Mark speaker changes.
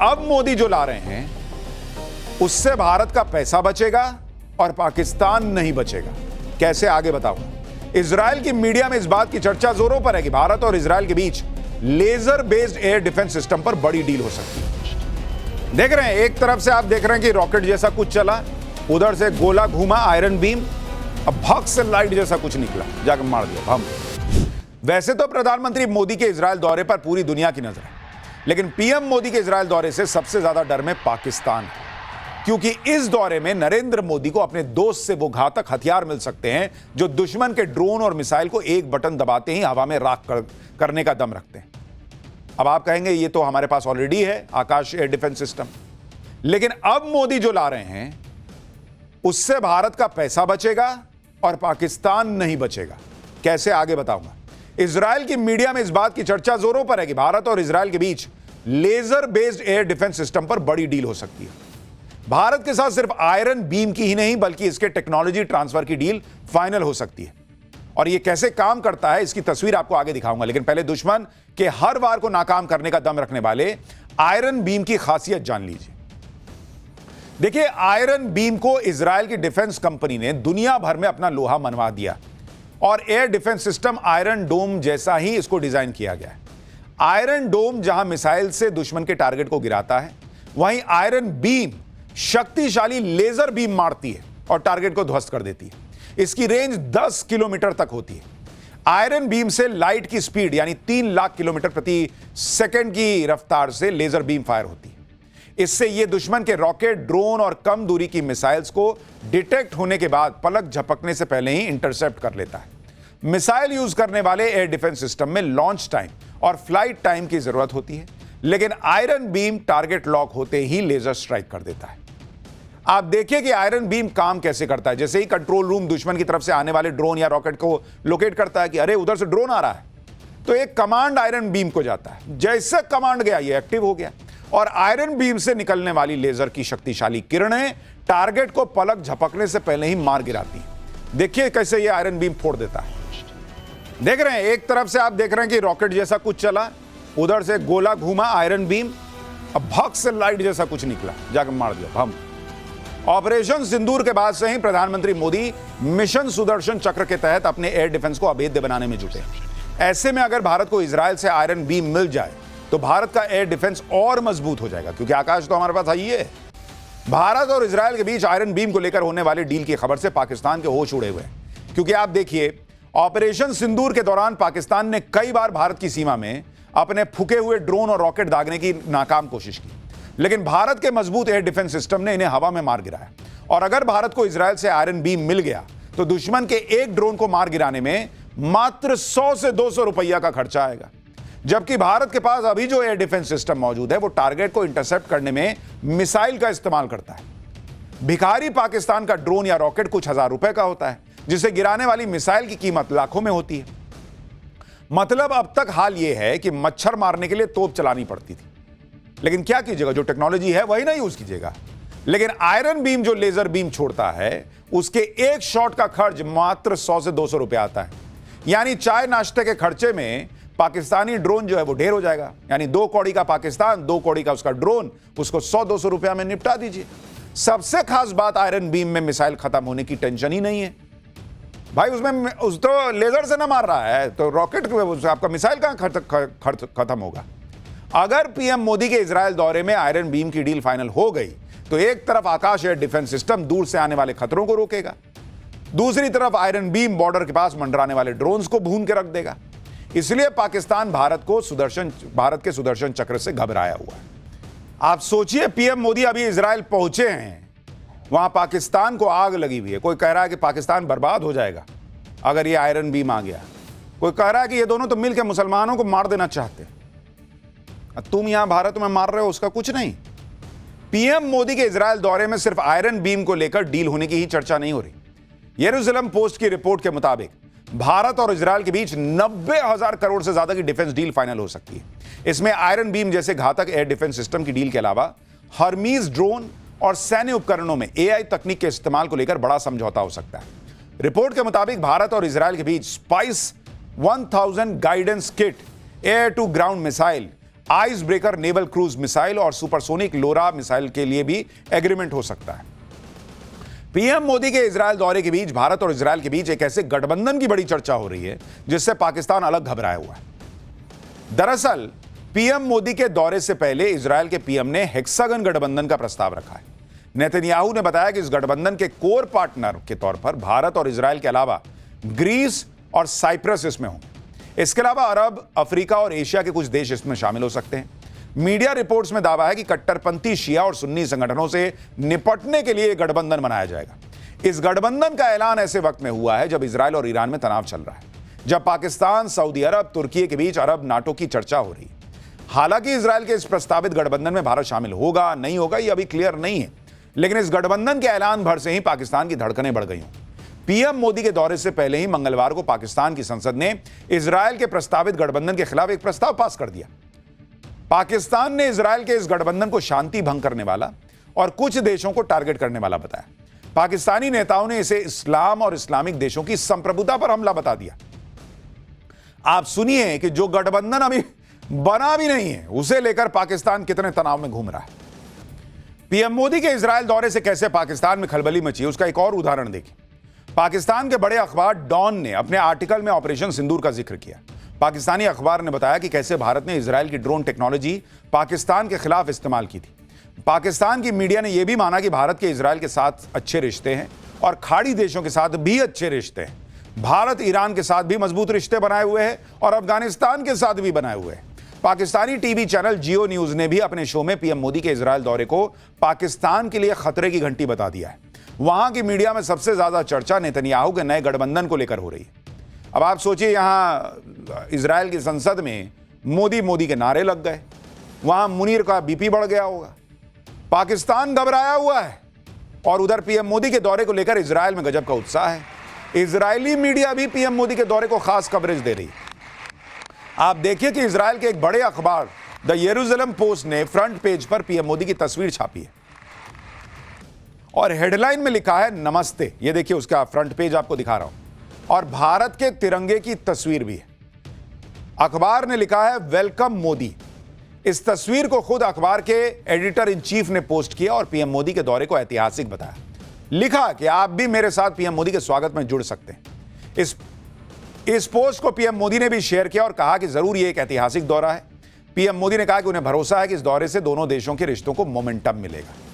Speaker 1: अब मोदी जो ला रहे हैं उससे भारत का पैसा बचेगा और पाकिस्तान नहीं बचेगा। कैसे, आगे बताऊंगा। इजराइल की मीडिया में इस बात की चर्चा जोरों पर है कि भारत और इजराइल के बीच laser based air defence system पर बड़ी डील हो सकती है। देख रहे हैं, एक तरफ से आप देख रहे हैं कि रॉकेट जैसा कुछ चला, उधर से गोला घूमा, आयरन बीम, अब भग से लाइट जैसा कुछ निकला, जाकर मार दिया हम। वैसे तो प्रधानमंत्री मोदी के इजराइल दौरे पर पूरी दुनिया की नजर है, लेकिन पीएम मोदी के इजराइल दौरे से सबसे ज्यादा डर में पाकिस्तान है, क्योंकि इस दौरे में नरेंद्र मोदी को अपने दोस्त से वो घातक हथियार मिल सकते हैं जो दुश्मन के ड्रोन और मिसाइल को एक बटन दबाते ही हवा में राख करने का दम रखते हैं। अब आप कहेंगे ये तो हमारे पास ऑलरेडी है आकाश एयर डिफेंस सिस्टम, लेकिन अब मोदी जो ला रहे हैं उससे भारत का पैसा बचेगा और पाकिस्तान नहीं बचेगा। कैसे, आगे बताऊंगा। इजराइल की मीडिया में इस बात की चर्चा जोरों पर है कि भारत और इजराइल के बीच laser based air defence system पर बड़ी डील हो सकती है। भारत के साथ सिर्फ आयरन बीम की ही नहीं बल्कि इसके टेक्नोलॉजी ट्रांसफर की डील फाइनल हो सकती है, और यह कैसे काम करता है इसकी तस्वीर आपको आगे दिखाऊंगा। लेकिन पहले दुश्मन के हर वार को नाकाम करने का दम रखने वाले आयरन बीम की खासियत जान लीजिए। देखिए, आयरन बीम को इजराइल की डिफेंस कंपनी ने दुनिया भर में अपना लोहा मनवा दिया और एयर डिफेंस सिस्टम आयरन डोम जैसा ही इसको डिजाइन किया गया है। आयरन डोम जहां मिसाइल से दुश्मन के टारगेट को गिराता है, वहीं आयरन बीम शक्तिशाली लेजर बीम मारती है और टारगेट को ध्वस्त कर देती है। इसकी रेंज 10 किलोमीटर तक होती है। आयरन बीम से लाइट की स्पीड यानी 3 लाख किलोमीटर प्रति सेकंड की रफ्तार से लेजर बीम फायर होती है। इससे यह दुश्मन के रॉकेट, ड्रोन और कम दूरी की मिसाइल्स को डिटेक्ट होने के बाद पलक झपकने से पहले ही इंटरसेप्ट कर लेता है। मिसाइल यूज करने वाले एयर डिफेंस सिस्टम में लॉन्च टाइम और फ्लाइट टाइम की जरूरत होती है, लेकिन आयरन बीम टारगेट लॉक होते ही लेजर स्ट्राइक कर देता है। आप देखिए कि आयरन बीम काम कैसे करता है। जैसे ही कंट्रोल रूम दुश्मन की तरफ से आने वाले ड्रोन या रॉकेट को लोकेट करता है कि अरे उधर से ड्रोन आ रहा है, तो एक कमांड आयरन बीम को जाता है। जैसे कमांड गया, ये एक्टिव हो गया और आयरन बीम से निकलने वाली लेजर की शक्तिशाली किरणें टारगेट को पलक झपकने से पहले ही मार गिराती हैं। देखिए कैसे ये आयरन बीम फोड़ देता है। देख रहे हैं, एक तरफ से आप देख रहे हैं कि रॉकेट जैसा कुछ चला, उधर से गोला घूमा, आयरन बीम, अब भग से लाइट जैसा कुछ निकला, जाकर मार दिया हम। ऑपरेशन सिंदूर के बाद से ही प्रधानमंत्री मोदी मिशन सुदर्शन चक्र के तहत अपने एयर डिफेंस को अभेद्य बनाने में जुटे। ऐसे में अगर भारत को इजराइल से आयरन बीम मिल जाए तो भारत का एयर डिफेंस और मजबूत हो जाएगा, क्योंकि आकाश तो हमारे पास ही है। भारत और इजराइल के बीच आयरन बीम को लेकर होने वाली डील की खबर से पाकिस्तान के होश उड़े हुए हैं, क्योंकि आप देखिए, ऑपरेशन सिंदूर के दौरान पाकिस्तान ने कई बार भारत की सीमा में अपने फूके हुए ड्रोन और रॉकेट दागने की नाकाम कोशिश की, लेकिन भारत के मजबूत एयर डिफेंस सिस्टम ने इन्हें हवा में मार गिराया। और अगर भारत को इजराइल से आयरन बीम मिल गया तो दुश्मन के एक ड्रोन को मार गिराने में मात्र 100 से 200 रुपया का खर्चा आएगा, जबकि भारत के पास अभी जो एयर डिफेंस सिस्टम मौजूद है वो टारगेट को इंटरसेप्ट करने में मिसाइल का इस्तेमाल करता है। भिखारी पाकिस्तान का ड्रोन या रॉकेट कुछ हजार रुपए का होता है, जिसे गिराने वाली मिसाइल की कीमत लाखों में होती है। मतलब अब तक हाल यह है कि मच्छर मारने के लिए तोप चलानी पड़ती थी, लेकिन क्या कीजिएगा, जो टेक्नोलॉजी है वही ना यूज कीजिएगा। लेकिन आयरन बीम जो लेजर बीम छोड़ता है, उसके एक शॉट का खर्च मात्र 100 से 200 रुपए आता है। यानी चाय नाश्ते के खर्चे में पाकिस्तानी ड्रोन जो है वो ढेर हो जाएगा। यानी 2 कौड़ी का पाकिस्तान, 2 कौड़ी का उसका ड्रोन, उसको 100-200 रुपया में निपटा दीजिए। सबसे खास बात, आयरन बीम में मिसाइल खत्म होने की टेंशन ही नहीं है भाई। उसमें उस तो लेजर से ना मार रहा है, तो रॉकेट आपका मिसाइल कहां खत्म होगा। अगर पीएम मोदी के इजराइल दौरे में आयरन बीम की डील फाइनल हो गई तो एक तरफ आकाश एयर डिफेंस सिस्टम दूर से आने वाले खतरों को रोकेगा, दूसरी तरफ आयरन बीम बॉर्डर के पास मंडराने वाले ड्रोन्स को भून के रख देगा। इसलिए पाकिस्तान भारत के सुदर्शन चक्र से घबराया हुआ है। आप सोचिए, पीएम मोदी अभी इजराइल पहुंचे हैं, वहां पाकिस्तान को आग लगी हुई है। कोई कह रहा है कि पाकिस्तान बर्बाद हो जाएगा अगर ये आयरन बीम आ गया। कोई कह रहा है कि ये दोनों तो मिलकर मुसलमानों को मार देना चाहते हैं। तुम यहां भारत में मार रहे हो, उसका कुछ नहीं। पीएम मोदी के इजराइल दौरे में सिर्फ आयरन बीम को लेकर डील होने की ही चर्चा नहीं हो रही। येरूशलेम पोस्ट की रिपोर्ट के मुताबिक भारत और इजराइल के बीच 90,000 करोड़ से ज्यादा की डिफेंस डील फाइनल हो सकती है। इसमें आयरन बीम जैसे घातक एयर डिफेंस सिस्टम की डील के अलावा हर्मीज ड्रोन और सैन्य उपकरणों में एआई तकनीक के इस्तेमाल को लेकर बड़ा समझौता हो सकता है। रिपोर्ट के मुताबिक भारत और इजराइल के बीच Spice 1000 guidance kit, air to ground missile, Ice Breaker naval cruise missile और सुपरसोनिक लोरा मिसाइल के लिए भी एग्रीमेंट हो सकता है। पीएम मोदी के इजरायल दौरे के बीच भारत और इजरायल के बीच एक ऐसे गठबंधन की बड़ी चर्चा हो रही है जिससे पाकिस्तान अलग घबराया हुआ है। दरअसल पीएम मोदी के दौरे से पहले इजरायल के पीएम ने हेक्सागन गठबंधन का प्रस्ताव रखा है। नेतन्याहू ने बताया कि इस गठबंधन के कोर पार्टनर के तौर पर भारत और इजरायल के अलावा ग्रीस और साइप्रस इसमें होंगे। इसके अलावा अरब, अफ्रीका और एशिया के कुछ देश इसमें शामिल हो सकते हैं। मीडिया रिपोर्ट्स में दावा है कि कट्टरपंथी शिया और सुन्नी संगठनों से निपटने के लिए गठबंधन बनाया जाएगा। इस गठबंधन का ऐलान ऐसे वक्त में हुआ है जब इजरायल और ईरान में तनाव चल रहा है, जब पाकिस्तान, सऊदी अरब, तुर्की के बीच अरब नाटो की चर्चा हो रही है। हालांकि इजरायल के इस प्रस्तावित गठबंधन में भारत शामिल होगा नहीं होगा यह अभी क्लियर नहीं है, लेकिन इस गठबंधन के ऐलान भर से ही पाकिस्तान की धड़कनें बढ़ गई हैं। पीएम मोदी के दौरे से पहले ही मंगलवार को पाकिस्तान की संसद ने इजरायल के प्रस्तावित गठबंधन के खिलाफ एक प्रस्ताव पास कर दिया। पाकिस्तान ने इजरायल के इस गठबंधन को शांति भंग करने वाला और कुछ देशों को टारगेट करने वाला बताया। पाकिस्तानी नेताओं ने इसे इस्लाम और इस्लामिक देशों की संप्रभुता पर हमला बता दिया। आप सुनिए कि जो गठबंधन अभी बना भी नहीं है उसे लेकर पाकिस्तान कितने तनाव में घूम रहा है। पीएम मोदी के इजरायल दौरे से कैसे पाकिस्तान में खलबली मची उसका एक और उदाहरण देखिए। पाकिस्तान के बड़े अखबार डॉन ने अपने आर्टिकल में ऑपरेशन सिंदूर का जिक्र किया। पाकिस्तानी अखबार ने बताया कि कैसे भारत ने इजरायल की ड्रोन टेक्नोलॉजी पाकिस्तान के खिलाफ इस्तेमाल की थी। पाकिस्तान की मीडिया ने यह भी माना कि भारत के इजरायल के साथ अच्छे रिश्ते हैं और खाड़ी देशों के साथ भी अच्छे रिश्ते हैं। भारत ईरान के साथ भी मजबूत रिश्ते बनाए हुए हैं और अफगानिस्तान के साथ भी बनाए हुए हैं। पाकिस्तानी टीवी चैनल जियो न्यूज ने भी अपने शो में पीएम मोदी के इजरायल दौरे को पाकिस्तान के लिए खतरे की घंटी बता दिया है। वहां की मीडिया में सबसे ज्यादा चर्चा नेतन्याहू के नए गठबंधन को लेकर हो रही है। अब आप सोचिए, यहां इजरायल की संसद में मोदी मोदी के नारे लग गए, वहां मुनीर का बीपी बढ़ गया होगा। पाकिस्तान घबराया हुआ है और उधर पीएम मोदी के दौरे को लेकर इजरायल में गजब का उत्साह है। इजरायली मीडिया भी पीएम मोदी के दौरे को खास कवरेज दे रही है। आप देखिए कि इजरायल के एक बड़े अखबार द यरूशलेम पोस्ट ने फ्रंट पेज पर पीएम मोदी की तस्वीर छापी है और हेडलाइन में लिखा है नमस्ते। ये देखिए, उसका फ्रंट पेज आपको दिखा रहा हूं और भारत के तिरंगे की तस्वीर भी है। अखबार ने लिखा है वेलकम मोदी। इस तस्वीर को खुद अखबार के एडिटर इन चीफ ने पोस्ट किया और पीएम मोदी के दौरे को ऐतिहासिक बताया। लिखा कि आप भी मेरे साथ पीएम मोदी के स्वागत में जुड़ सकते हैं। इस पोस्ट को पीएम मोदी ने भी शेयर किया और कहा कि जरूर यह एक ऐतिहासिक दौरा है। पीएम मोदी ने कहा कि उन्हें भरोसा है कि इस दौरे से दोनों देशों के रिश्तों को मोमेंटम मिलेगा।